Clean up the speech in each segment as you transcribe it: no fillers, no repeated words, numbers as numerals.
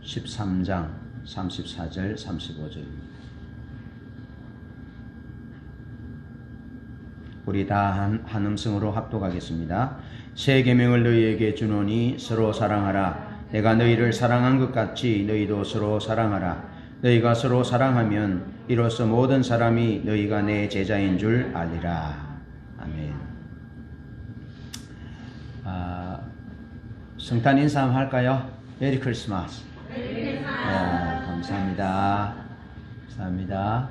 13장 34절 35절입니다. 우리 다 한 음성으로 합독하겠습니다. 새 계명을 너희에게 주노니 서로 사랑하라. 내가 너희를 사랑한 것 같이 너희도 서로 사랑하라. 너희가 서로 사랑하면 이로써 모든 사람이 너희가 내 제자인 줄 알리라. 아멘. 성탄 인사 한번 할까요? 메리 크리스마스. 감사합니다. 감사합니다.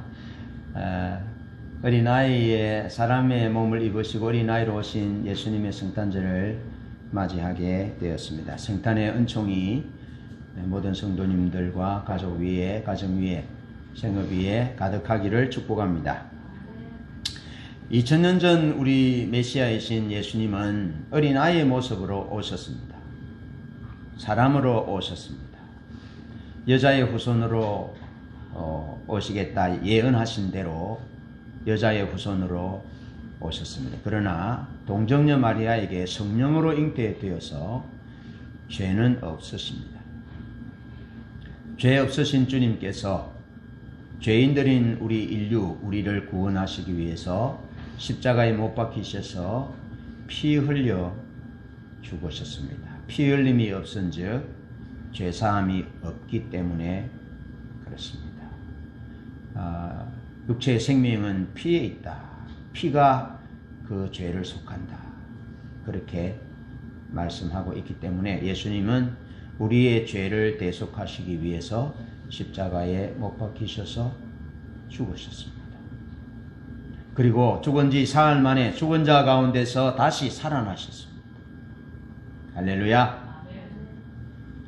어린아이의 사람의 몸을 입으시고 어린아이로 오신 예수님의 성탄절을 맞이하게 되었습니다. 성탄의 은총이 모든 성도님들과 가족 위에, 가정 위에, 생업 위에 가득하기를 축복합니다. 2000년 전 우리 메시아이신 예수님은 어린아이의 모습으로 오셨습니다. 사람으로 오셨습니다. 여자의 후손으로 오시겠다 예언하신 대로 여자의 후손으로 오셨습니다. 그러나 동정녀 마리아에게 성령으로 잉태되어서 죄는 없으십니다. 죄 없으신 주님께서 죄인들인 우리 인류, 우리를 구원하시기 위해서 십자가에 못 박히셔서 피 흘려 죽으셨습니다. 피 흘림이 없은즉 죄사함이 없기 때문에 그렇습니다. 육체의 생명은 피에 있다. 피가 그 죄를 속한다. 그렇게 말씀하고 있기 때문에 예수님은 우리의 죄를 대속하시기 위해서 십자가에 못 박히셔서 죽으셨습니다. 그리고 죽은 지 사흘 만에 죽은 자 가운데서 다시 살아나셨습니다. 할렐루야.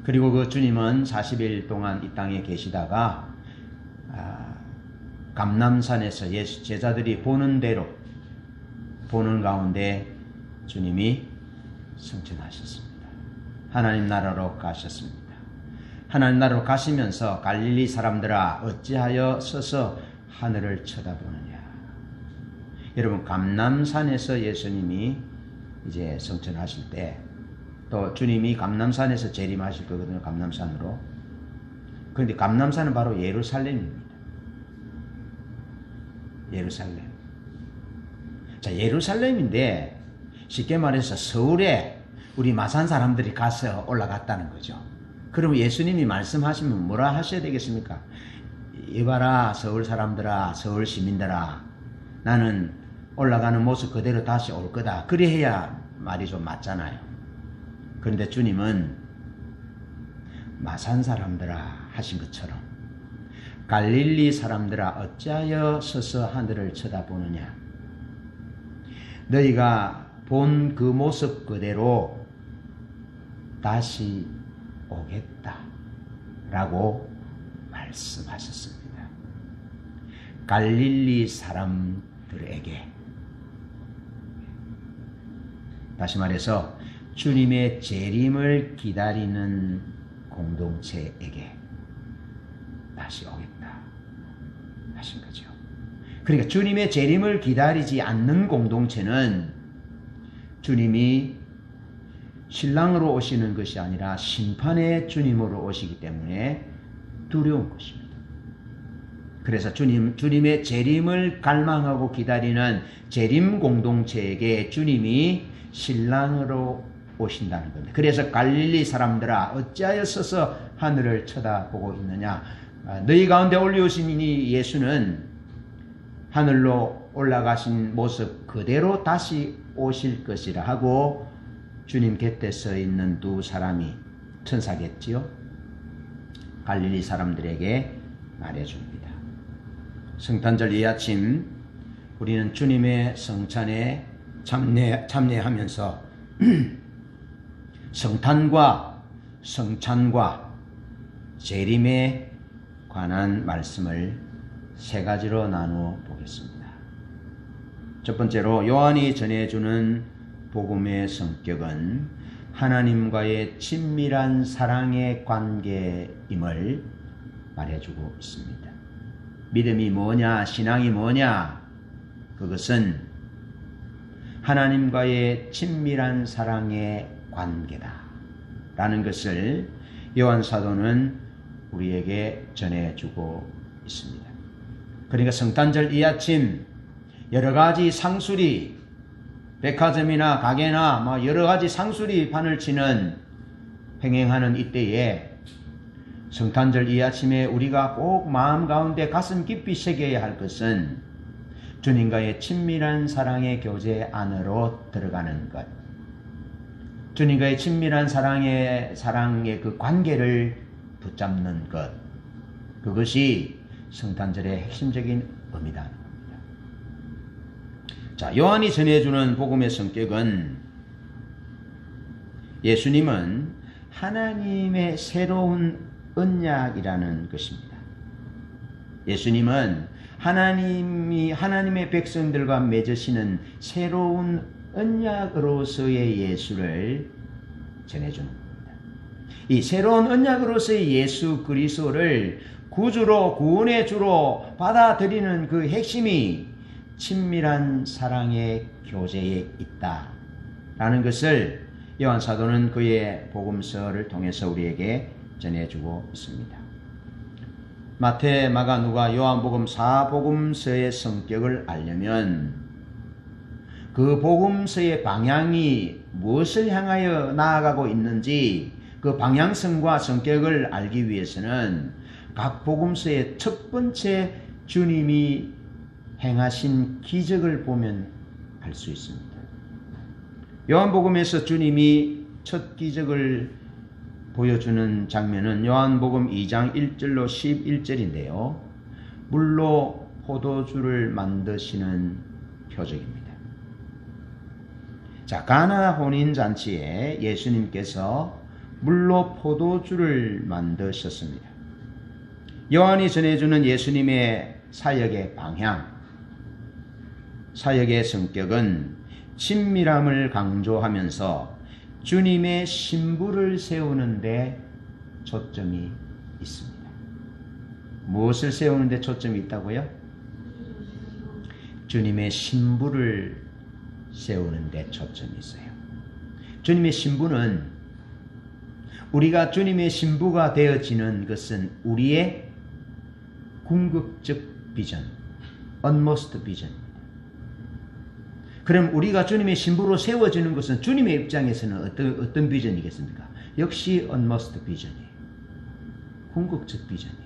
그리고 그 주님은 40일 동안 이 땅에 계시다가 감람산에서 예수 제자들이 보는 대로 보는 가운데 주님이 승천하셨습니다. 하나님 나라로 가셨습니다. 하나님 나라로 가시면서 갈릴리 사람들아 어찌하여 서서 하늘을 쳐다보느냐. 여러분 감람산에서 예수님이 이제 승천하실 때 또 주님이 감람산에서 재림하실 거거든요. 감람산으로. 그런데 감람산은 바로 예루살렘입니다. 예루살렘. 자, 예루살렘인데 쉽게 말해서 서울에 우리 마산 사람들이 가서 올라갔다는 거죠. 그러면 예수님이 말씀하시면 뭐라 하셔야 되겠습니까? 이봐라 서울 사람들아, 서울 시민들아, 나는 올라가는 모습 그대로 다시 올 거다. 그래 해야 말이 좀 맞잖아요. 그런데 주님은 마산 사람들아 하신 것처럼 갈릴리 사람들아 어찌하여 서서 하늘을 쳐다보느냐. 너희가 본 그 모습 그대로 다시 오겠다 라고 말씀하셨습니다. 갈릴리 사람들에게. 다시 말해서 주님의 재림을 기다리는 공동체에게 다시 오겠다 하신 거죠. 그러니까 주님의 재림을 기다리지 않는 공동체는 주님이 신랑으로 오시는 것이 아니라 심판의 주님으로 오시기 때문에 두려운 것입니다. 그래서 주님의 재림을 갈망하고 기다리는 재림 공동체에게 주님이 신랑으로 오신다는 겁니다. 그래서 갈릴리 사람들아 어찌하여 서서 하늘을 쳐다보고 있느냐. 너희 가운데 올리우신 이 예수는 하늘로 올라가신 모습 그대로 다시 오실 것이라 하고 주님 곁에 서 있는 두 사람이 천사겠지요. 갈릴리 사람들에게 말해줍니다. 성탄절 이 아침 우리는 주님의 성찬에 참여하면서 성탄과 성찬과 재림에 관한 말씀을 세 가지로 나누어 보겠습니다. 첫 번째로 요한이 전해주는 복음의 성격은 하나님과의 친밀한 사랑의 관계임을 말해주고 있습니다. 믿음이 뭐냐, 신앙이 뭐냐, 그것은 하나님과의 친밀한 사랑의 관계다 라는 것을 요한 사도는 우리에게 전해주고 있습니다. 그러니까 성탄절 이 아침 여러 가지 상술이 백화점이나 가게나 뭐 여러 가지 상술이 판을 치는 행행하는 이때에 성탄절 이 아침에 우리가 꼭 마음 가운데 가슴 깊이 새겨야 할 것은 주님과의 친밀한 사랑의 교제 안으로 들어가는 것. 주님과의 친밀한 사랑의 그 관계를 붙잡는 것. 그것이 성탄절의 핵심적인 의미다. 자, 요한이 전해주는 복음의 성격은 예수님은 하나님의 새로운 언약이라는 것입니다. 예수님은 하나님의 백성들과 맺으시는 새로운 언약으로서의 예수를 전해주는 겁니다. 이 새로운 언약으로서의 예수 그리스도를 구주로 구원의 주로 받아들이는 그 핵심이 친밀한 사랑의 교제에 있다라는 것을 요한 사도는 그의 복음서를 통해서 우리에게 전해주고 있습니다. 마태, 마가, 누가, 요한복음 4복음서의 성격을 알려면 그 복음서의 방향이 무엇을 향하여 나아가고 있는지 그 방향성과 성격을 알기 위해서는 각 복음서의 첫 번째 주님이 행하신 기적을 보면 알 수 있습니다. 요한복음에서 주님이 첫 기적을 보여주는 장면은 요한복음 2장 1절로 11절인데요. 물로 포도주를 만드시는 표적입니다. 자, 가나 혼인잔치에 예수님께서 물로 포도주를 만드셨습니다. 요한이 전해주는 예수님의 사역의 방향, 사역의 성격은 친밀함을 강조하면서 주님의 신부를 세우는 데 초점이 있습니다. 무엇을 세우는 데 초점이 있다고요? 주님의 신부를 세우는 데 초점이 있어요. 주님의 신부는 우리가 주님의 신부가 되어지는 것은 우리의 궁극적 비전, utmost 비전입니다. 그럼 우리가 주님의 신부로 세워지는 것은 주님의 입장에서는 어떤 비전이겠습니까? 역시 utmost 비전이에요. 궁극적 비전이에요.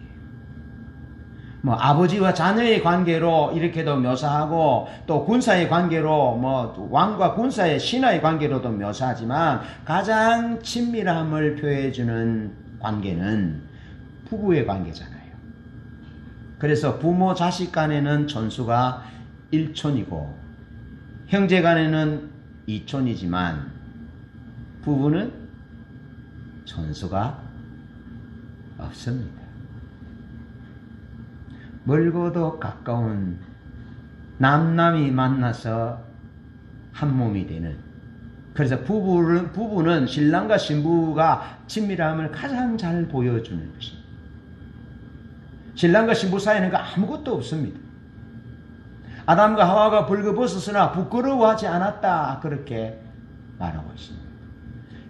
뭐 아버지와 자녀의 관계로 이렇게도 묘사하고 또 군사의 관계로 뭐 왕과 군사의 신하의 관계로도 묘사하지만 가장 친밀함을 표해주는 관계는 부부의 관계잖아요. 그래서 부모 자식 간에는 천수가 1촌이고 형제 간에는 2촌이지만 부부는 천수가 없습니다. 멀고도 가까운 남남이 만나서 한 몸이 되는, 그래서 부부는 신랑과 신부가 친밀함을 가장 잘 보여주는 것입니다. 신랑과 신부 사이에는 아무것도 없습니다. 아담과 하와가 벌거벗었으나 부끄러워하지 않았다, 그렇게 말하고 있습니다.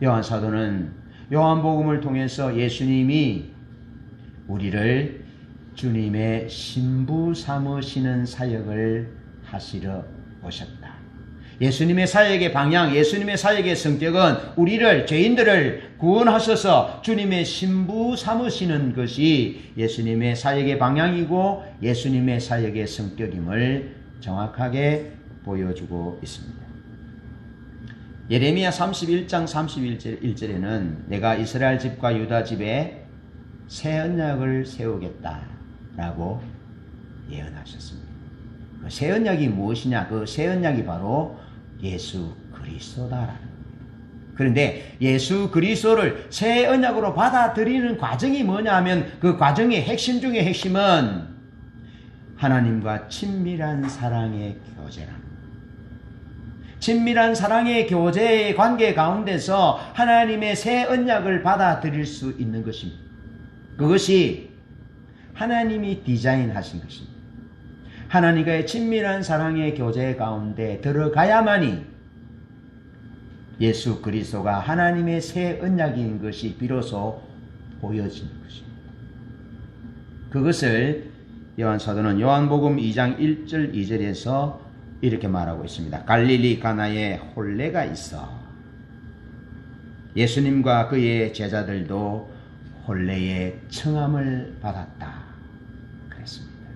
요한 사도는 요한복음을 통해서 예수님이 우리를 주님의 신부 삼으시는 사역을 하시러 오셨다. 예수님의 사역의 방향, 예수님의 사역의 성격은 우리를, 죄인들을 구원하셔서 주님의 신부 삼으시는 것이 예수님의 사역의 방향이고 예수님의 사역의 성격임을 정확하게 보여주고 있습니다. 예레미야 31장 31절에는 내가 이스라엘 집과 유다 집에 새 언약을 세우겠다라고 예언하셨습니다. 그 새 언약이 무엇이냐? 그 새 언약이 바로 예수 그리스도다라는 겁니다. 그런데 예수 그리스도를 새 언약으로 받아들이는 과정이 뭐냐 하면 그 과정의 핵심 중의 핵심은 하나님과 친밀한 사랑의 교제라는 겁니다. 친밀한 사랑의 교제의 관계 가운데서 하나님의 새 언약을 받아들일 수 있는 것입니다. 그것이 하나님이 디자인하신 것입니다. 하나님과의 친밀한 사랑의 교제 가운데 들어가야만이 예수 그리스도가 하나님의 새 언약인 것이 비로소 보여지는 것입니다. 그것을 요한 사도는 요한복음 2장 1절 2절에서 이렇게 말하고 있습니다. 갈릴리 가나에 혼례가 있어 예수님과 그의 제자들도 혼례의 청함을 받았다. 그랬습니다.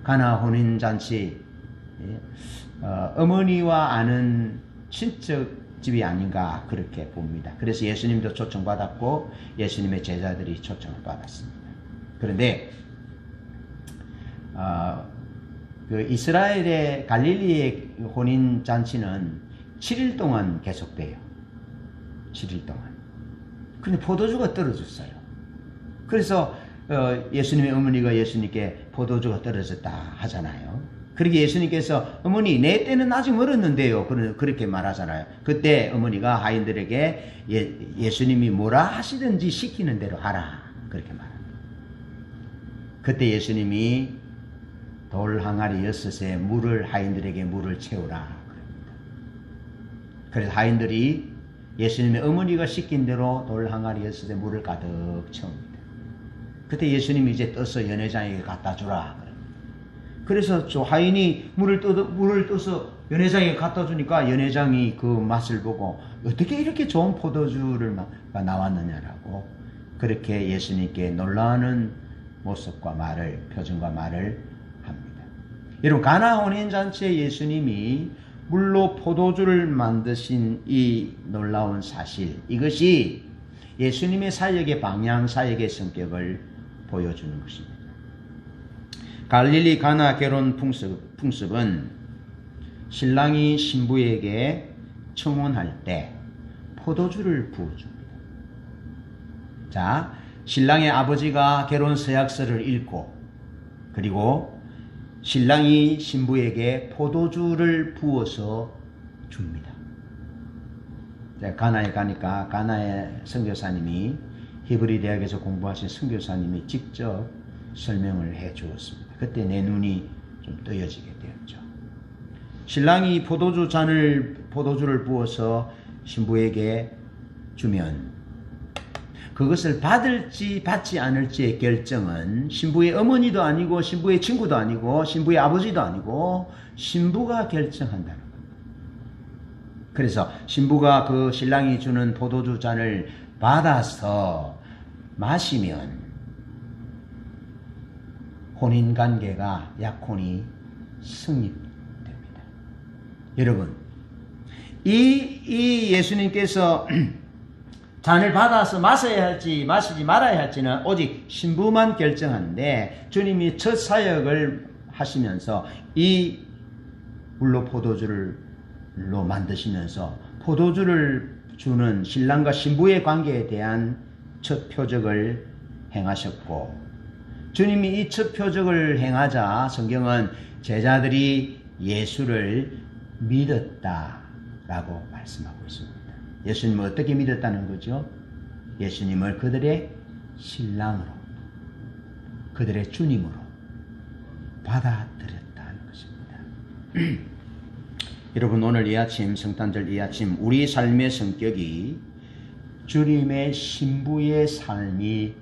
가나 혼인잔치, 어머니와 아는 친척집이 아닌가 그렇게 봅니다. 그래서 예수님도 초청받았고 예수님의 제자들이 초청을 받았습니다. 그런데 그 이스라엘의 갈릴리의 혼인잔치는 7일 동안 계속돼요. 7일 동안. 근데 포도주가 떨어졌어요. 그래서 예수님의 어머니가 예수님께 포도주가 떨어졌다 하잖아요. 그렇게 예수님께서 어머니 내 때는 아직 멀었는데요. 그렇게 말하잖아요. 그때 어머니가 하인들에게 예수님이 뭐라 하시든지 시키는 대로 하라. 그렇게 말합니다. 그때 예수님이 돌 항아리 6에 하인들에게 물을 채우라. 그럽니다. 그래서 하인들이 예수님의 어머니가 시킨 대로 돌 항아리 6에 물을 가득 채웁니다. 그때 예수님이 이제 떠서 연회장에게 갖다 주라. 그래서 저 하인이 물을 떠서 연회장에 갖다 주니까 연회장이 그 맛을 보고 어떻게 이렇게 좋은 포도주를 나왔느냐라고 그렇게 예수님께 놀라는 모습과 표정과 말을 합니다. 여러분, 가나 혼인잔치에 예수님이 물로 포도주를 만드신 이 놀라운 사실, 이것이 예수님의 사역의 방향, 사역의 성격을 보여주는 것입니다. 갈릴리 가나 결혼 풍습은 신랑이 신부에게 청혼할 때 포도주를 부어줍니다. 자, 신랑의 아버지가 결혼 서약서를 읽고 그리고 신랑이 신부에게 포도주를 부어서 줍니다. 가나에 가니까 가나의 선교사님이 히브리 대학에서 공부하신 선교사님이 직접 설명을 해 주었습니다. 그때 내 눈이 좀 뜨여지게 되었죠. 신랑이 포도주를 부어서 신부에게 주면 그것을 받을지 받지 않을지의 결정은 신부의 어머니도 아니고 신부의 친구도 아니고 신부의 아버지도 아니고 신부가 결정한다는 겁니다. 그래서 신부가 그 신랑이 주는 포도주 잔을 받아서 마시면 혼인관계가 약혼이 성립됩니다. 여러분, 이 예수님께서 잔을 받아서 마셔야 할지 마시지 말아야 할지는 오직 신부만 결정하는데 주님이 첫 사역을 하시면서 이 물로 포도주로 만드시면서 포도주를 주는 신랑과 신부의 관계에 대한 첫 표적을 행하셨고 주님이 이 첫 표적을 행하자 성경은 제자들이 예수를 믿었다라고 말씀하고 있습니다. 예수님을 어떻게 믿었다는 거죠? 예수님을 그들의 신랑으로, 그들의 주님으로 받아들였다는 것입니다. 여러분, 오늘 이 아침, 성탄절 이 아침, 우리 삶의 성격이 주님의 신부의 삶이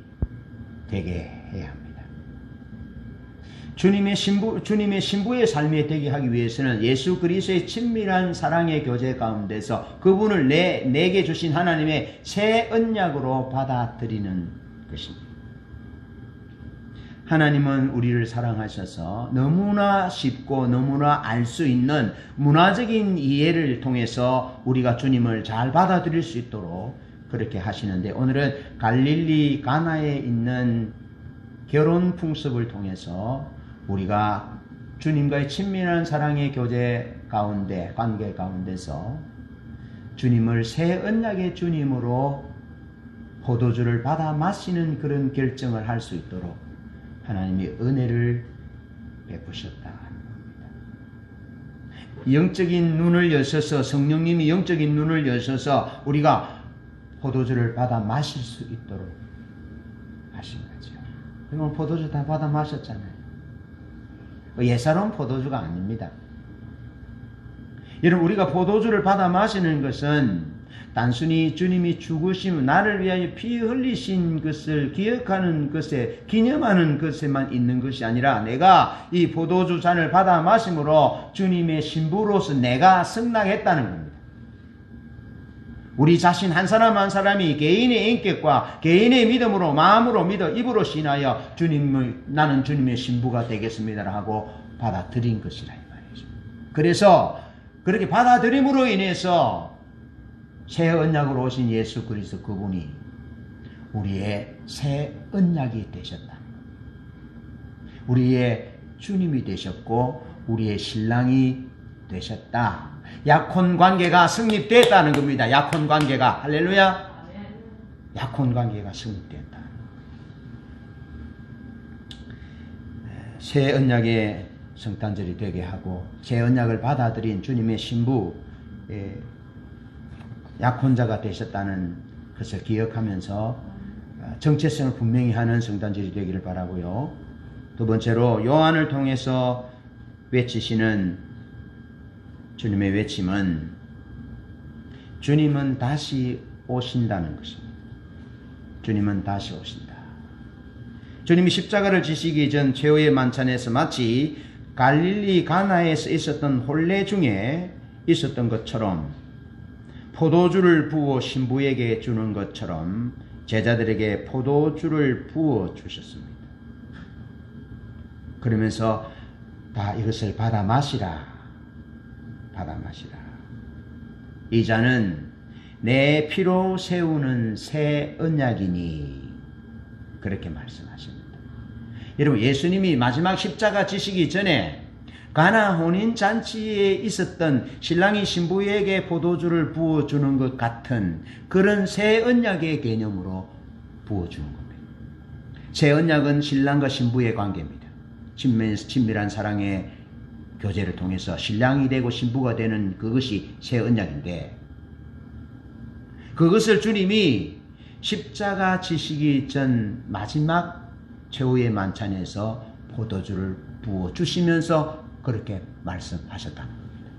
되게 해야 합니다. 주님의 신부의 삶이 되게 하기 위해서는 예수 그리스도의 친밀한 사랑의 교제 가운데서 그분을 내게 주신 하나님의 새 언약으로 받아들이는 것입니다. 하나님은 우리를 사랑하셔서 너무나 쉽고 너무나 알 수 있는 문화적인 이해를 통해서 우리가 주님을 잘 받아들일 수 있도록 그렇게 하시는데 오늘은 갈릴리 가나에 있는 결혼 풍습을 통해서 우리가 주님과의 친밀한 사랑의 교제 가운데, 관계 가운데서 주님을 새 언약의 주님으로 포도주를 받아 마시는 그런 결정을 할 수 있도록 하나님이 은혜를 베푸셨다. 영적인 눈을 여셔서 성령님이 영적인 눈을 여셔서 우리가 포도주를 받아 마실 수 있도록 하신 거죠. 그러면 포도주 다 받아 마셨잖아요. 예사로운 포도주가 아닙니다. 여러분, 우리가 포도주를 받아 마시는 것은 단순히 주님이 죽으심, 나를 위하여 피 흘리신 것을 기억하는 것에, 기념하는 것에만 있는 것이 아니라 내가 이 포도주 잔을 받아 마심으로 주님의 신부로서 내가 승낙했다는 겁니다. 우리 자신 한 사람 한 사람이 개인의 인격과 개인의 믿음으로, 마음으로 믿어 입으로 신하여 나는 주님의 신부가 되겠습니다 하고 받아들인 것이라 이 말이죠. 그래서 그렇게 받아들임으로 인해서 새 언약으로 오신 예수 그리스도 그분이 우리의 새 언약이 되셨다. 우리의 주님이 되셨고 우리의 신랑이 되셨다. 약혼 관계가 성립됐다는 겁니다. 약혼 관계가. 할렐루야. 약혼 관계가 성립됐다. 새 언약의 성탄절이 되게 하고 새 언약을 받아들인 주님의 신부 약혼자가 되셨다는 것을 기억하면서 정체성을 분명히 하는 성탄절이 되기를 바라고요. 두 번째로 요한을 통해서 외치시는 주님의 외침은 주님은 다시 오신다는 것입니다. 주님은 다시 오신다. 주님이 십자가를 지시기 전 최후의 만찬에서 마치 갈릴리 가나에서 있었던 혼례 중에 있었던 것처럼 포도주를 부어 신부에게 주는 것처럼 제자들에게 포도주를 부어 주셨습니다. 그러면서 다 이것을 받아 마시라. 받아 마시라. 이 잔은 내 피로 세우는 새 언약이니 그렇게 말씀하십니다. 여러분 예수님이 마지막 십자가 지시기 전에 가나 혼인 잔치에 있었던 신랑이 신부에게 포도주를 부어주는 것 같은 그런 새 언약의 개념으로 부어주는 겁니다. 새 언약은 신랑과 신부의 관계입니다. 친밀한 사랑의 교제를 통해서 신랑이 되고 신부가 되는 그것이 새 언약인데 그것을 주님이 십자가 지시기 전 마지막 최후의 만찬에서 포도주를 부어주시면서 그렇게 말씀하셨다는 겁니다.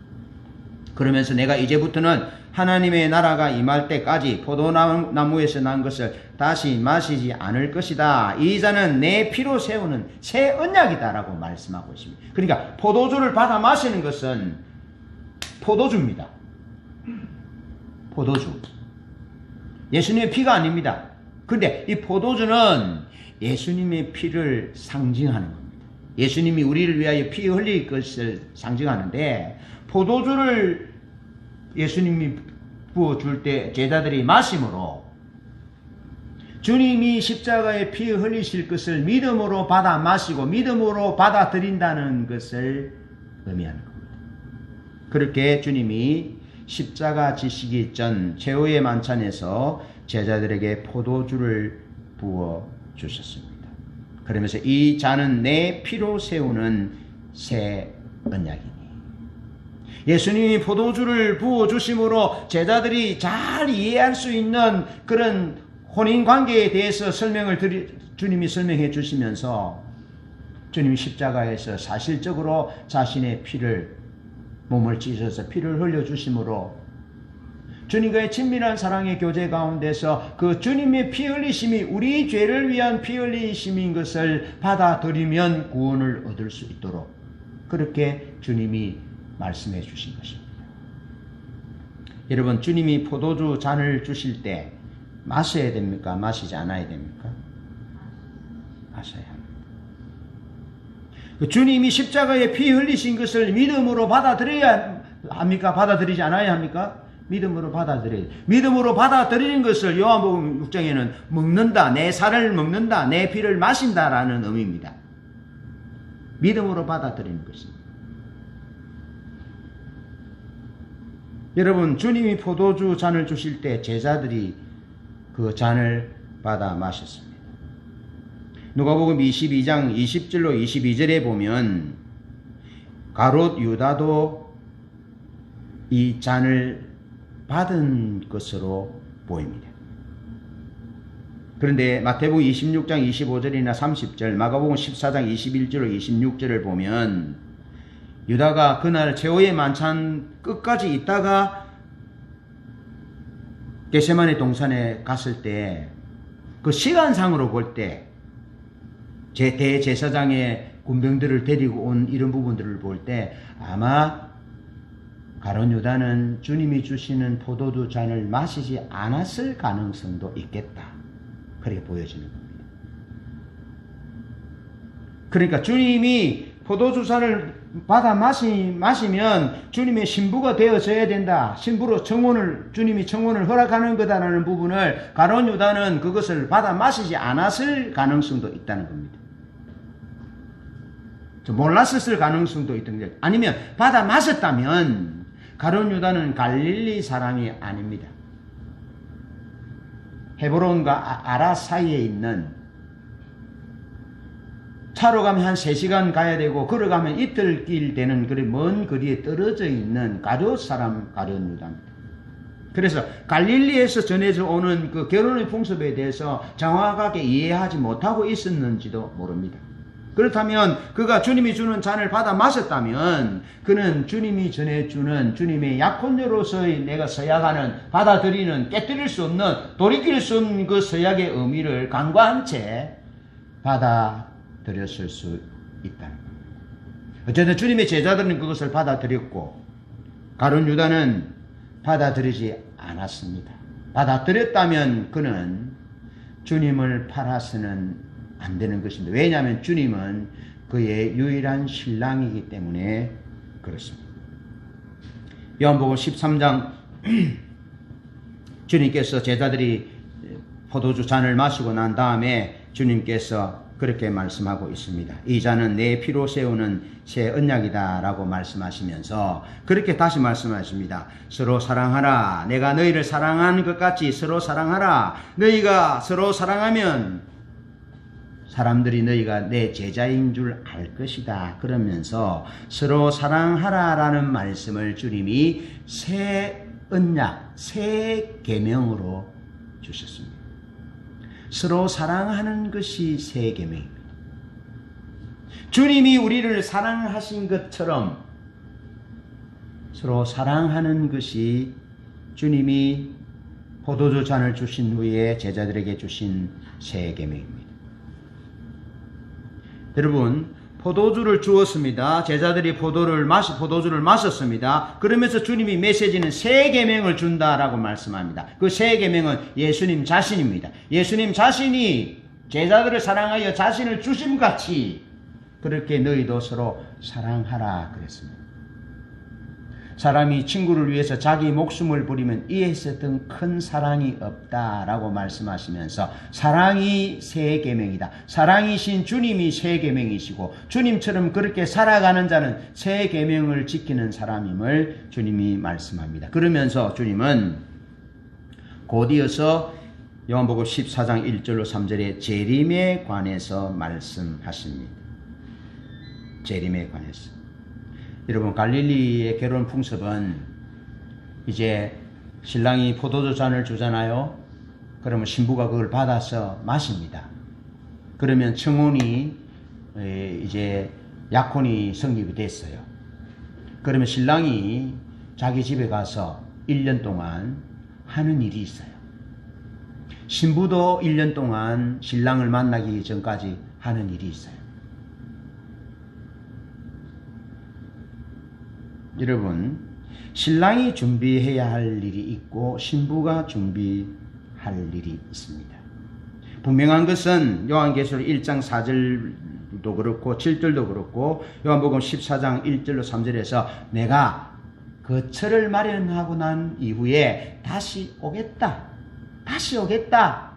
그러면서 내가 이제부터는 하나님의 나라가 임할 때까지 포도나무에서 난 것을 다시 마시지 않을 것이다. 이 잔은 내 피로 세우는 새 언약이다 라고 말씀하고 있습니다. 그러니까 포도주를 받아 마시는 것은 포도주입니다. 포도주. 예수님의 피가 아닙니다. 그런데 이 포도주는 예수님의 피를 상징하는 겁니다. 예수님이 우리를 위하여 피 흘릴 것을 상징하는데 포도주를 예수님이 부어줄 때 제자들이 마심으로 주님이 십자가에 피 흘리실 것을 믿음으로 받아 마시고 믿음으로 받아들인다는 것을 의미하는 겁니다. 그렇게 주님이 십자가 지시기 전 최후의 만찬에서 제자들에게 포도주를 부어 주셨습니다. 그러면서 이 잔은 내 피로 세우는 새 언약이니 예수님이 포도주를 부어주심으로 제자들이 잘 이해할 수 있는 그런 혼인관계에 대해서 주님이 설명해 주시면서 주님이 십자가에서 사실적으로 자신의 몸을 찢어서 피를 흘려주심으로 주님과의 친밀한 사랑의 교제 가운데서 그 주님의 피 흘리심이 우리 죄를 위한 피 흘리심인 것을 받아들이면 구원을 얻을 수 있도록 그렇게 주님이 말씀해 주신 것입니다. 여러분 주님이 포도주 잔을 주실 때 마셔야 됩니까? 마시지 않아야 됩니까? 마셔야 합니다. 주님이 십자가에 피 흘리신 것을 믿음으로 받아들여야 합니까? 받아들이지 않아야 합니까? 믿음으로 받아들여야 돼요. 믿음으로 받아들이는 것을 요한복음 6장에는 먹는다, 내 살을 먹는다, 내 피를 마신다라는 의미입니다. 믿음으로 받아들이는 것입니다. 여러분 주님이 포도주 잔을 주실 때 제자들이 그 잔을 받아 마셨습니다. 누가복음 22장 20절로 22절에 보면 가롯 유다도 이 잔을 받은 것으로 보입니다. 그런데 마태복음 26장 25절이나 30절, 마가복음 14장 21절로 26절을 보면 유다가 그날 최후의 만찬 끝까지 있다가 겟세마네 동산에 갔을 때 그 시간상으로 볼 때 제 대제사장의 군병들을 데리고 온 이런 부분들을 볼 때 아마 가룟 유다는 주님이 주시는 포도주 잔을 마시지 않았을 가능성도 있겠다. 그렇게 보여지는 겁니다. 그러니까 주님이 포도주 잔을 받아 마시면 주님의 신부가 되어져야 된다. 신부로 주님이 청혼을 허락하는 거다라는 부분을 가룟 유다는 그것을 받아 마시지 않았을 가능성도 있다는 겁니다. 몰랐을 가능성도 있던 거죠. 아니면 받아 마셨다면 가룟 유다는 갈릴리 사람이 아닙니다. 헤브론과 아라 사이에 있는, 차로 가면 한 3시간 가야 되고 걸어가면 이틀 길 되는 그런 먼 거리에 떨어져 있는 가룟 사람 가룟 유다입니다. 그래서 갈릴리에서 전해져 오는 그 결혼의 풍습에 대해서 정확하게 이해하지 못하고 있었는지도 모릅니다. 그렇다면 그가 주님이 주는 잔을 받아 마셨다면 그는 주님이 전해주는 주님의 약혼녀로서의 내가 서약하는, 받아들이는, 깨뜨릴 수 없는, 돌이킬 수 없는 그 서약의 의미를 간과한 채 받아들였을 수 있다는 겁니다. 어쨌든 주님의 제자들은 그것을 받아들였고 가룟 유다는 받아들이지 않았습니다. 받아들였다면 그는 주님을 팔아서는 안 되는 것입니다. 왜냐하면 주님은 그의 유일한 신랑이기 때문에 그렇습니다. 요한복음 13장 주님께서 제자들이 포도주 잔을 마시고 난 다음에 주님께서 그렇게 말씀하고 있습니다. 이 잔은 내 피로 세우는 새 언약이다 라고 말씀하시면서 그렇게 다시 말씀하십니다. 서로 사랑하라. 내가 너희를 사랑한 것 같이 서로 사랑하라. 너희가 서로 사랑하면 사람들이 너희가 내 제자인 줄 알 것이다. 그러면서 서로 사랑하라 라는 말씀을 주님이 새 언약, 새 계명으로 주셨습니다. 서로 사랑하는 것이 새 계명입니다. 주님이 우리를 사랑하신 것처럼 서로 사랑하는 것이 주님이 포도주 잔을 주신 후에 제자들에게 주신 새 계명입니다. 여러분, 포도주를 주었습니다. 제자들이 포도주를 마셨습니다. 그러면서 주님이 메시지는 새 계명을 준다라고 말씀합니다. 그 새 계명은 예수님 자신입니다. 예수님 자신이 제자들을 사랑하여 자신을 주심같이 그렇게 너희도 서로 사랑하라 그랬습니다. 사람이 친구를 위해서 자기 목숨을 버리면 이에 있었던 큰 사랑이 없다라고 말씀하시면서 사랑이 새 계명이다. 사랑이신 주님이 새 계명이시고 주님처럼 그렇게 살아가는 자는 새 계명을 지키는 사람임을 주님이 말씀합니다. 그러면서 주님은 곧이어서 요한복음 14장 1절로 3절에 재림에 관해서 말씀하십니다. 재림에 관해서. 여러분, 갈릴리의 결혼 풍습은 이제 신랑이 포도주 잔을 주잖아요. 그러면 신부가 그걸 받아서 마십니다. 그러면 청혼이 이제 약혼이 성립이 됐어요. 그러면 신랑이 자기 집에 가서 1년 동안 하는 일이 있어요. 신부도 1년 동안 신랑을 만나기 전까지 하는 일이 있어요. 여러분, 신랑이 준비해야 할 일이 있고 신부가 준비할 일이 있습니다. 분명한 것은 요한계시록 1장 4절도 그렇고 7절도 그렇고 요한복음 14장 1절로 3절에서 내가 그 처를 마련하고 난 이후에 다시 오겠다. 다시 오겠다.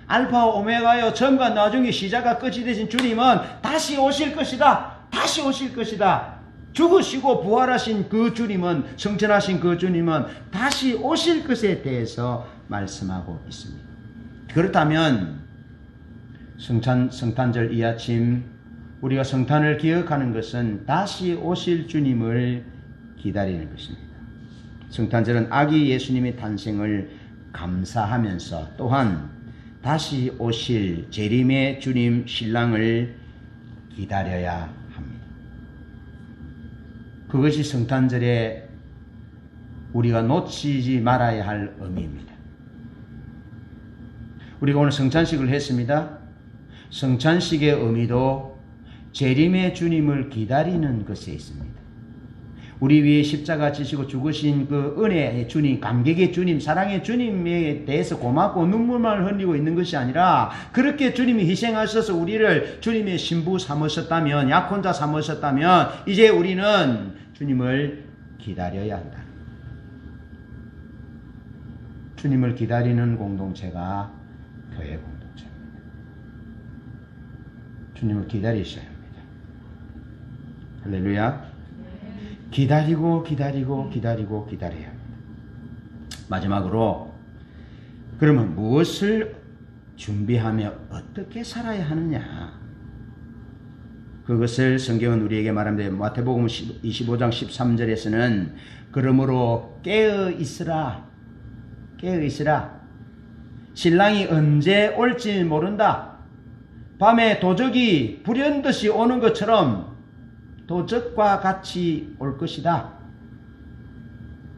알파와 오메가요, 처음과 나중에 시작과 끝이 되신 주님은 다시 오실 것이다. 다시 오실 것이다. 죽으시고 부활하신 그 주님은, 성천하신 그 주님은 다시 오실 것에 대해서 말씀하고 있습니다. 그렇다면 성탄절 이 아침 우리가 성탄을 기억하는 것은 다시 오실 주님을 기다리는 것입니다. 성탄절은 아기 예수님의 탄생을 감사하면서 또한 다시 오실 재림의 주님 신랑을 기다려야 합니다. 그것이 성탄절에 우리가 놓치지 말아야 할 의미입니다. 우리가 오늘 성찬식을 했습니다. 성찬식의 의미도 재림의 주님을 기다리는 것에 있습니다. 우리 위에 십자가 지시고 죽으신 그 은혜의 주님, 감격의 주님, 사랑의 주님에 대해서 고맙고 눈물만 흘리고 있는 것이 아니라 그렇게 주님이 희생하셔서 우리를 주님의 신부 삼으셨다면, 약혼자 삼으셨다면 이제 우리는 주님을 기다려야 한다. 주님을 기다리는 공동체가 교회 공동체입니다. 주님을 기다리셔야 합니다. 할렐루야. 기다리고 기다려야 합니다. 마지막으로 그러면 무엇을 준비하며 어떻게 살아야 하느냐? 그것을 성경은 우리에게 말합니다. 마태복음 25장 13절에서는 그러므로 깨어 있으라. 신랑이 언제 올지 모른다. 밤에 도적이 불현듯이 오는 것처럼 도적과 같이 올 것이다.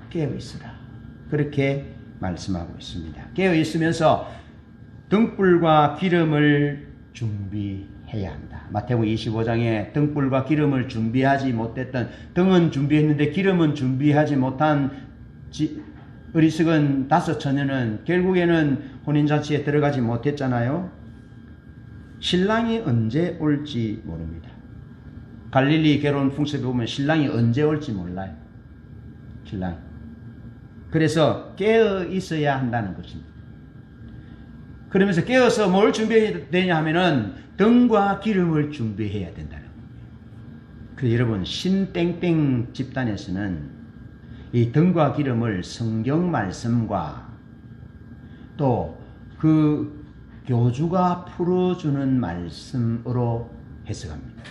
깨어 있으라. 그렇게 말씀하고 있습니다. 깨어 있으면서 등불과 기름을 준비해야 한다. 마태복음 25장에 등불과 기름을 준비하지 못했던, 등은 준비했는데 기름은 준비하지 못한 어리석은 5 처녀는 결국에는 혼인잔치에 들어가지 못했잖아요. 신랑이 언제 올지 모릅니다. 갈릴리 결혼 풍습에 보면 신랑이 언제 올지 몰라요. 신랑. 그래서 깨어 있어야 한다는 것입니다. 그러면서 깨어서 뭘 준비해야 되냐 하면은 등과 기름을 준비해야 된다는 겁니다. 그래서 여러분, 신땡땡 집단에서는 이 등과 기름을 성경 말씀과 또 그 교주가 풀어주는 말씀으로 해석합니다.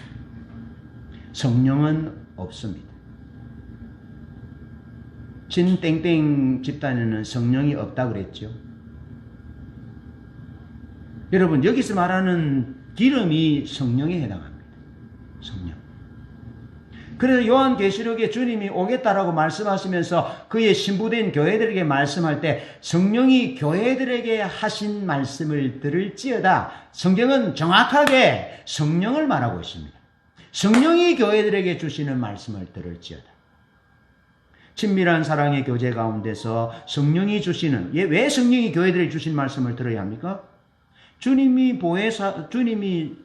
성령은 없습니다. 신땡땡 집단에는 성령이 없다 그랬죠. 여러분, 여기서 말하는 기름이 성령에 해당합니다. 성령. 그래서 요한계시록에 주님이 오겠다라고 말씀하시면서 그의 신부된 교회들에게 말씀할 때 성령이 교회들에게 하신 말씀을 들을지어다. 성경은 정확하게 성령을 말하고 있습니다. 성령이 교회들에게 주시는 말씀을 들을지어다. 친밀한 사랑의 교제 가운데서 성령이 주시는, 왜 성령이 교회들에게 주신 말씀을 들어야 합니까? 주님이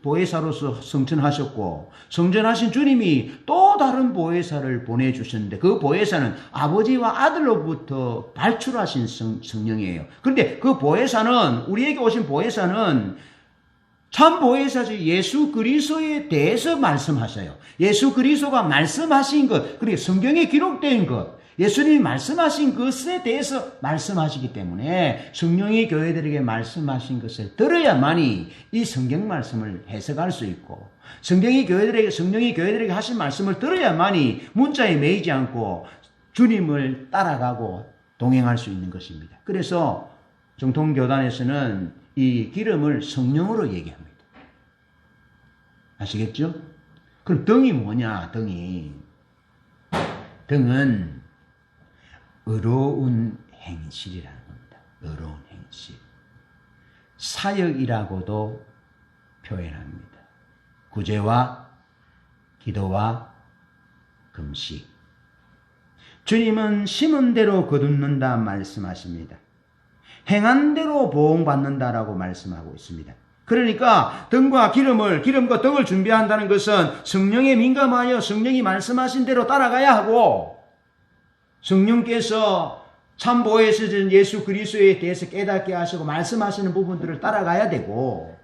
보혜사로서 성천하셨고, 성전하신 주님이 또 다른 보혜사를 보내주셨는데, 그 보혜사는 아버지와 아들로부터 발출하신 성령이에요. 그런데 그 보혜사는, 우리에게 오신 보혜사는 참 보혜사지 예수 그리스도에 대해서 말씀하셔요. 예수 그리스도가 말씀하신 것, 그리고 성경에 기록된 것, 예수님이 말씀하신 것에 대해서 말씀하시기 때문에 성령이 교회들에게 말씀하신 것을 들어야만이 이 성경 말씀을 해석할 수 있고, 성령이 교회들에게 하신 말씀을 들어야만이 문자에 매이지 않고 주님을 따라가고 동행할 수 있는 것입니다. 그래서 정통교단에서는 이 기름을 성령으로 얘기합니다. 아시겠죠? 그럼 등이 뭐냐? 등은 의로운 행실이라는 겁니다. 의로운 행실. 사역이라고도 표현합니다. 구제와 기도와 금식. 주님은 심은 대로 거둔는다 말씀하십니다. 행한 대로 보응받는다라고 말씀하고 있습니다. 그러니까 등과 기름과 등을 준비한다는 것은 성령에 민감하여 성령이 말씀하신 대로 따라가야 하고, 성령께서 참 보혜사신 예수 그리스도에 대해서 깨닫게 하시고 말씀하시는 부분들을 따라가야 되고,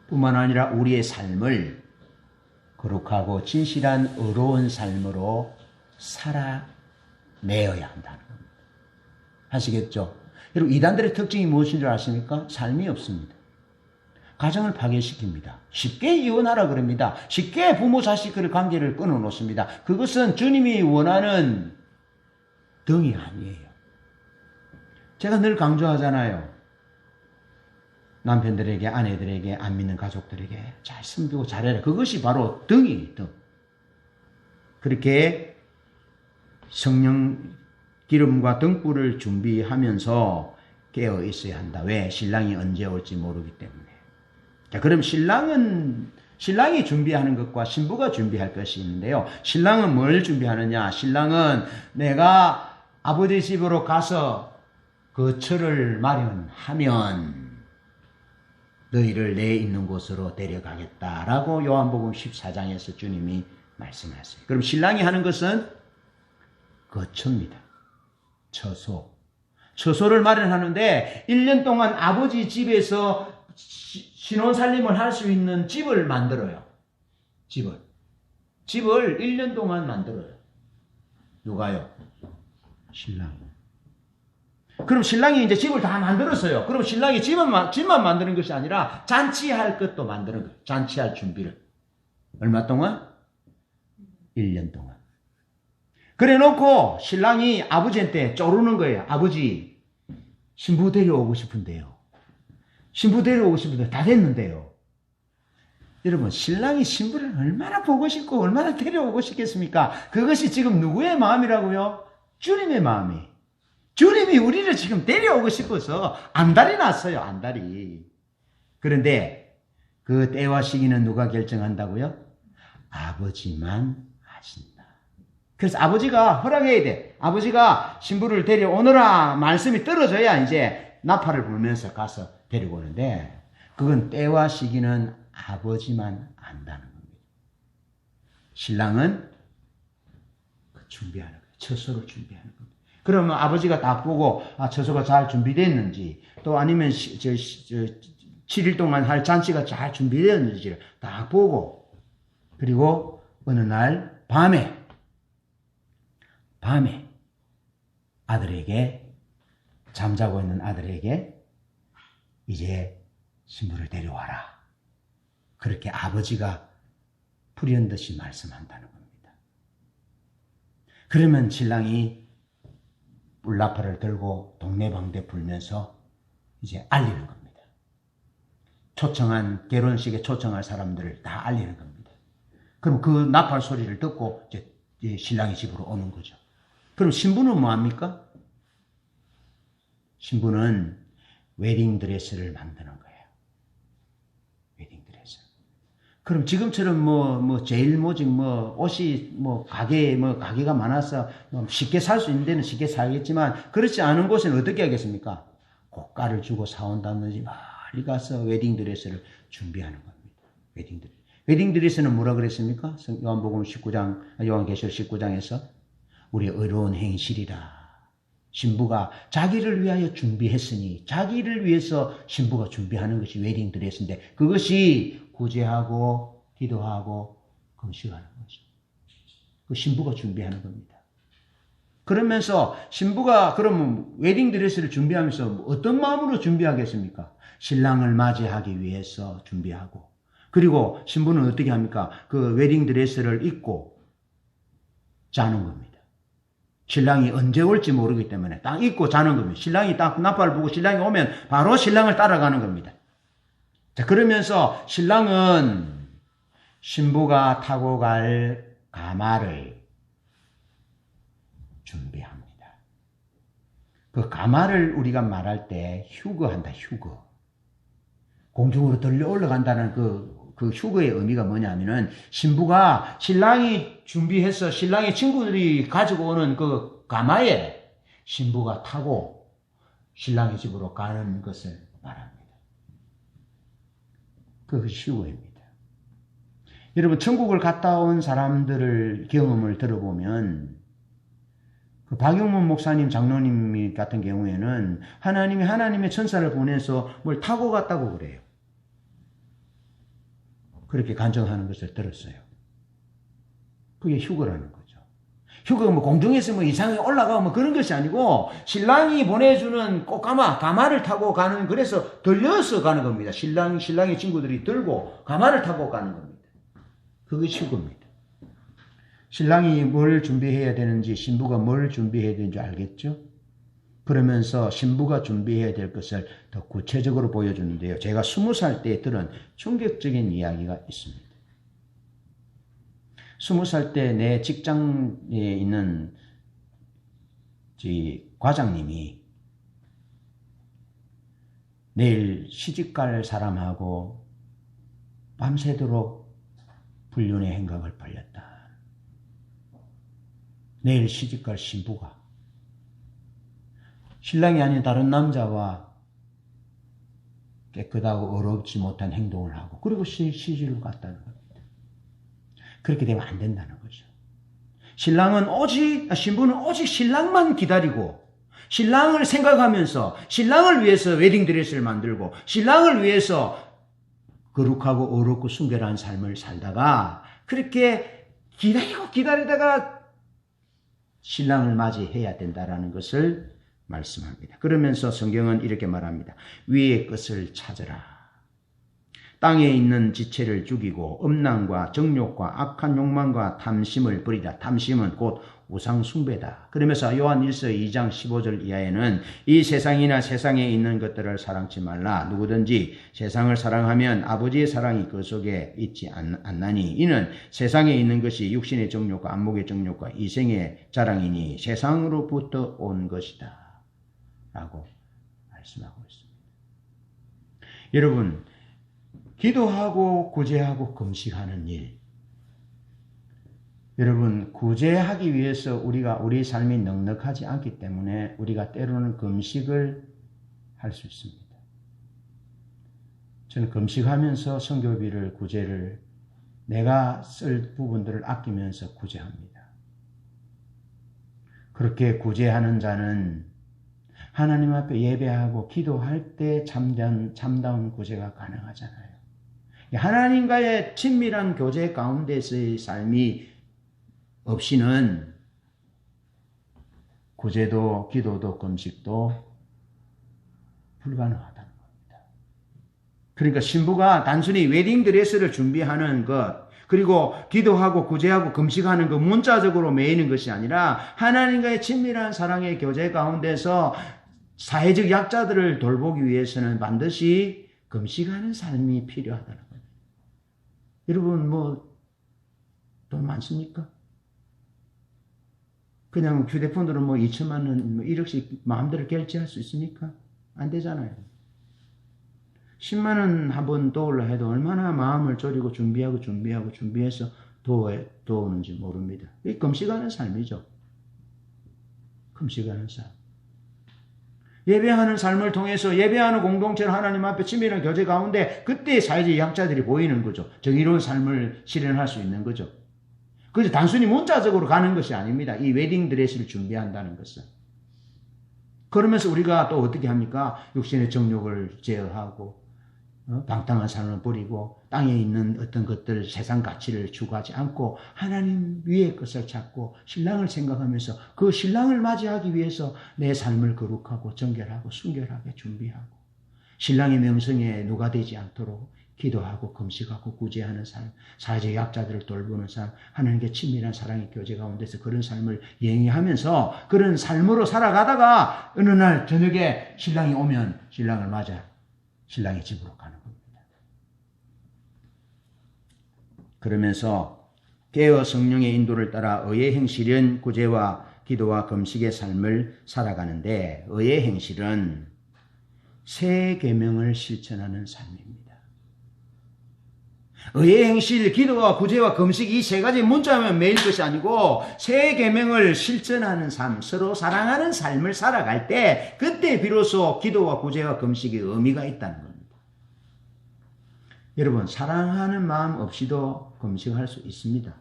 뿐만 아니라 우리의 삶을 거룩하고 진실한 의로운 삶으로 살아내어야 한다는 겁니다. 아시겠죠? 여러분, 이단들의 특징이 무엇인 줄 아십니까? 삶이 없습니다. 가정을 파괴시킵니다. 쉽게 이혼하라 그럽니다. 쉽게 부모 자식 관계를 끊어놓습니다. 그것은 주님이 원하는 등이 아니에요. 제가 늘 강조하잖아요. 남편들에게, 아내들에게, 안 믿는 가족들에게 잘 섬기고 잘해라. 그것이 바로 등이에요. 등. 그렇게 성령 기름과 등불을 준비하면서 깨어 있어야 한다. 왜? 신랑이 언제 올지 모르기 때문에. 자, 그럼 신랑이 준비하는 것과 신부가 준비할 것이 있는데요. 신랑은 뭘 준비하느냐? 신랑은 내가 아버지 집으로 가서 그 처를 마련하면 너희를 내 있는 곳으로 데려가겠다라고 요한복음 14장에서 주님이 말씀하세요. 그럼 신랑이 하는 것은 거처입니다. 처소를 마련하는데 1년 동안 아버지 집에서 신혼살림을 할 수 있는 집을 만들어요. 집을 1년 동안 만들어요. 누가요? 신랑. 그럼 신랑이 이제 집을 다 만들었어요. 그럼 신랑이 집만 만드는 것이 아니라 잔치할 것도 만드는 거예요. 잔치할 준비를. 얼마 동안? 1년 동안. 그래 놓고 신랑이 아버지한테 쪼르는 거예요. 아버지, 신부 데려오고 싶은데요. 신부 데려오고 싶은데 다 됐는데요. 여러분, 신랑이 신부를 얼마나 보고 싶고 얼마나 데려오고 싶겠습니까? 그것이 지금 누구의 마음이라고요? 주님의 마음이. 주님이 우리를 지금 데려오고 싶어서 안달이 났어요. 안달이. 그런데 그 때와 시기는 누가 결정한다고요? 아버지만 하신다. 그래서 아버지가 허락해야 돼. 아버지가 신부를 데려오너라 말씀이 떨어져야 이제 나팔을 불면서 가서 데리고 오는데 그건 때와 시기는 아버지만 안다는 겁니다. 신랑은 준비하는 거예요. 처소를 준비하는 겁니다. 그러면 아버지가 다 보고 처소가 잘 준비됐는지 또 아니면 7일 동안 할 잔치가 잘 준비되었는지를 다 보고 그리고 어느 날 밤에 아들에게 잠자고 있는 아들에게 이제 신부를 데려와라. 그렇게 아버지가 불현듯이 말씀한다는 겁니다. 그러면 신랑이 뿔나팔을 들고 동네방네 불면서 이제 알리는 겁니다. 결혼식에 초청할 사람들을 다 알리는 겁니다. 그럼 그 나팔 소리를 듣고 이제 신랑이 집으로 오는 거죠. 그럼 신부는 뭐합니까? 신부는 웨딩드레스를 만드는 거예요. 웨딩드레스. 그럼 지금처럼 제일 모직 옷이 가게가 많아서 쉽게 살 수 있는 데는 쉽게 살겠지만 그렇지 않은 곳은 어떻게 하겠습니까? 고가를 주고 사온다든지 멀리 가서 웨딩드레스를 준비하는 겁니다. 웨딩드레스는 뭐라 그랬습니까? 요한계시록 19장에서 우리의 의로운 행실이라. 신부가 자기를 위하여 준비했으니 자기를 위해서 신부가 준비하는 것이 웨딩드레스인데 그것이 구제하고 기도하고 금식하는 것이. 그 신부가 준비하는 겁니다. 그러면서 신부가 그러면 웨딩드레스를 준비하면서 어떤 마음으로 준비하겠습니까? 신랑을 맞이하기 위해서 준비하고 그리고 신부는 어떻게 합니까? 그 웨딩드레스를 입고 자는 겁니다. 신랑이 언제 올지 모르기 때문에 딱 입고 자는 겁니다. 신랑이 딱 나팔을 보고 신랑이 오면 바로 신랑을 따라가는 겁니다. 자, 그러면서 신랑은 신부가 타고 갈 가마를 준비합니다. 그 가마를 우리가 말할 때 휴거한다, 휴거. 공중으로 들려 올라간다는 그 휴거의 의미가 뭐냐면은 신부가 신랑이 준비해서 신랑의 친구들이 가지고 오는 그 가마에 신부가 타고 신랑의 집으로 가는 것을 말합니다. 그것이 휴거입니다. 여러분 천국을 갔다 온 사람들을 경험을 들어보면 그 박용문 목사님 장로님 같은 경우에는 하나님이 하나님의 천사를 보내서 뭘 타고 갔다고 그래요. 그렇게 간증하는 것을 들었어요. 그게 휴거라는 거죠. 휴거가 공중에서 이상하게 올라가고 그런 것이 아니고 신랑이 보내주는 가마를 타고 가는 그래서 들려서 가는 겁니다. 신랑의 친구들이 들고 가마를 타고 가는 겁니다. 그것이 휴거입니다. 신랑이 뭘 준비해야 되는지 신부가 뭘 준비해야 되는지 알겠죠? 그러면서 신부가 준비해야 될 것을 더 구체적으로 보여주는데요. 제가 20살 때 들은 충격적인 이야기가 있습니다. 20살 때 내 직장에 있는 과장님이 내일 시집갈 사람하고 밤새도록 불륜의 행각을 벌였다. 내일 시집갈 신부가 신랑이 아닌 다른 남자와 깨끗하고 어렵지 못한 행동을 하고 그리고 시집을 갔다는 겁니다. 그렇게 되면 안 된다는 거죠. 신부는 오직 신랑만 기다리고 신랑을 생각하면서 신랑을 위해서 웨딩드레스를 만들고 신랑을 위해서 거룩하고 어렵고 순결한 삶을 살다가 그렇게 기다리다가 신랑을 맞이해야 된다는 것을 말씀합니다. 그러면서 성경은 이렇게 말합니다. 위의 것을 찾으라. 땅에 있는 지체를 죽이고 음란과 정욕과 악한 욕망과 탐심을 버리라. 탐심은 곧 우상 숭배다. 그러면서 요한 1서 2장 15절 이하에는 이 세상이나 세상에 있는 것들을 사랑치 말라. 누구든지 세상을 사랑하면 아버지의 사랑이 그 속에 있지 않나니 이는 세상에 있는 것이 육신의 정욕과 안목의 정욕과 이생의 자랑이니 세상으로부터 온 것이다. 라고 말씀하고 있습니다. 여러분, 기도하고 구제하고 금식하는 일. 여러분, 구제하기 위해서 우리 삶이 넉넉하지 않기 때문에 우리가 때로는 금식을 할 수 있습니다. 저는 금식하면서 선교비를, 구제를 내가 쓸 부분들을 아끼면서 구제합니다. 그렇게 구제하는 자는 하나님 앞에 예배하고 기도할 때 참다운 구제가 가능하잖아요. 하나님과의 친밀한 교제 가운데서의 삶이 없이는 구제도 기도도 금식도 불가능하다는 겁니다. 그러니까 신부가 단순히 웨딩드레스를 준비하는 것 그리고 기도하고 구제하고 금식하는 것 문자적으로 매이는 것이 아니라 하나님과의 친밀한 사랑의 교제 가운데서 사회적 약자들을 돌보기 위해서는 반드시 금식하는 삶이 필요하다는 거예요. 여러분 돈 많습니까? 그냥 휴대폰으로 2천만 원, 1억씩 마음대로 결제할 수 있습니까? 안 되잖아요. 10만 원 한번 도우려 해도 얼마나 마음을 졸이고 준비해서 도우는지 모릅니다. 이 금식하는 삶이죠. 금식하는 삶. 예배하는 삶을 통해서 예배하는 공동체를 하나님 앞에 친밀한 교제 가운데 그때 사회적 약자들이 보이는 거죠. 정의로운 삶을 실현할 수 있는 거죠. 그래서 단순히 문자적으로 가는 것이 아닙니다. 이 웨딩드레스를 준비한다는 것은. 그러면서 우리가 또 어떻게 합니까? 육신의 정욕을 제어하고 방탕한 삶을 버리고 땅에 있는 어떤 것들 세상 가치를 추구하지 않고 하나님 위의 것을 찾고 신랑을 생각하면서 그 신랑을 맞이하기 위해서 내 삶을 거룩하고 정결하고 순결하게 준비하고 신랑의 명성에 누가 되지 않도록 기도하고 금식하고 구제하는 삶, 사회적 약자들을 돌보는 삶, 하나님께 친밀한 사랑의 교제 가운데서 그런 삶을 영위하면서 그런 삶으로 살아가다가 어느 날 저녁에 신랑이 오면 신랑을 맞아 신랑의 집으로 가는 겁니다. 그러면서 깨어 성령의 인도를 따라 의의 행실은 구제와 기도와 금식의 삶을 살아가는데 의의 행실은 새 계명을 실천하는 삶입니다. 의의 행실, 기도와 구제와 금식 이 세 가지 문자면 매일 것이 아니고 새 계명을 실천하는 삶, 서로 사랑하는 삶을 살아갈 때 그때 비로소 기도와 구제와 금식의 의미가 있다는 겁니다. 여러분, 사랑하는 마음 없이도 금식할 수 있습니다.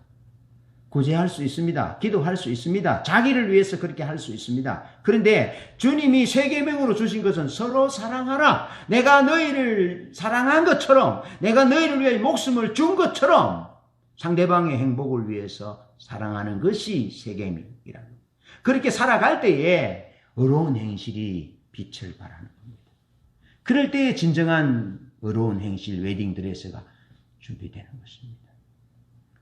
구제할 수 있습니다. 기도할 수 있습니다. 자기를 위해서 그렇게 할 수 있습니다. 그런데 주님이 새 계명으로 주신 것은 서로 사랑하라. 내가 너희를 사랑한 것처럼 내가 너희를 위해 목숨을 준 것처럼 상대방의 행복을 위해서 사랑하는 것이 새 계명이라는 겁니다. 그렇게 살아갈 때에 의로운 행실이 빛을 발하는 겁니다. 그럴 때에 진정한 의로운 행실, 웨딩드레스가 준비되는 것입니다.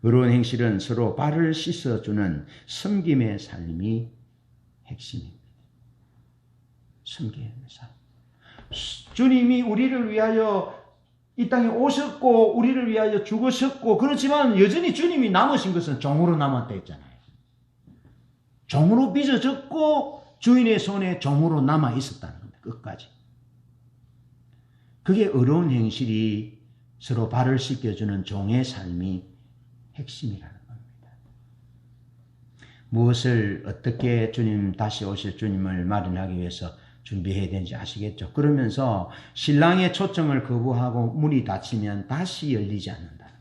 의로운 행실은 서로 발을 씻어주는 섬김의 삶이 핵심입니다. 섬김의 삶. 주님이 우리를 위하여 이 땅에 오셨고 우리를 위하여 죽으셨고 그렇지만 여전히 주님이 남으신 것은 종으로 남았다 했잖아요. 종으로 빚어졌고 주인의 손에 종으로 남아 있었다는 겁니다. 끝까지. 그게 의로운 행실이 서로 발을 씻겨주는 종의 삶이 핵심이라는 겁니다. 무엇을 어떻게 주님 다시 오실 주님을 마련하기 위해서 준비해야 되는지 아시겠죠? 그러면서 신랑의 초청을 거부하고 문이 닫히면 다시 열리지 않는다.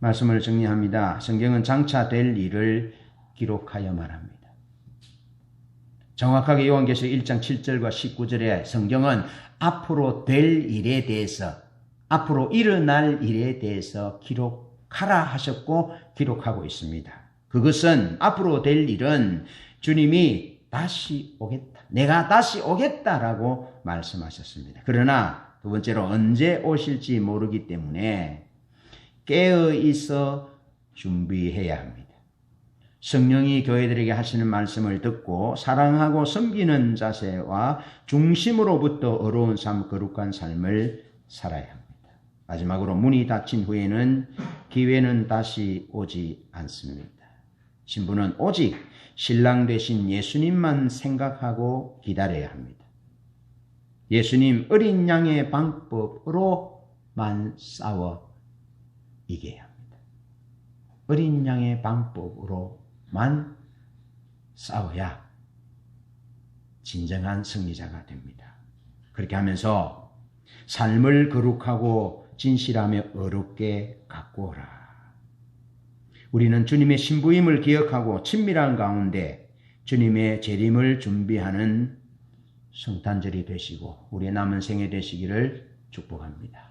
말씀을 정리합니다. 성경은 장차 될 일을 기록하여 말합니다. 정확하게 요한계시록 1장 7절과 19절에 성경은 앞으로 될 일에 대해서, 앞으로 일어날 일에 대해서 기록하라 하셨고 기록하고 있습니다. 그것은 앞으로 될 일은 주님이 다시 오겠다, 내가 다시 오겠다라고 말씀하셨습니다. 그러나 두 번째로 언제 오실지 모르기 때문에 깨어 있어 준비해야 합니다. 성령이 교회들에게 하시는 말씀을 듣고 사랑하고 섬기는 자세와 중심으로부터 어려운 삶, 거룩한 삶을 살아야 합니다. 마지막으로 문이 닫힌 후에는 기회는 다시 오지 않습니다. 신부는 오직 신랑 되신 예수님만 생각하고 기다려야 합니다. 예수님 어린 양의 방법으로만 싸워 이겨야 합니다. 어린 양의 방법으로만 싸워야 진정한 승리자가 됩니다. 그렇게 하면서 삶을 거룩하고 진실하며 어렵게 가꾸어라. 우리는 주님의 신부임을 기억하고 친밀한 가운데 주님의 재림을 준비하는 성탄절이 되시고 우리의 남은 생애 되시기를 축복합니다.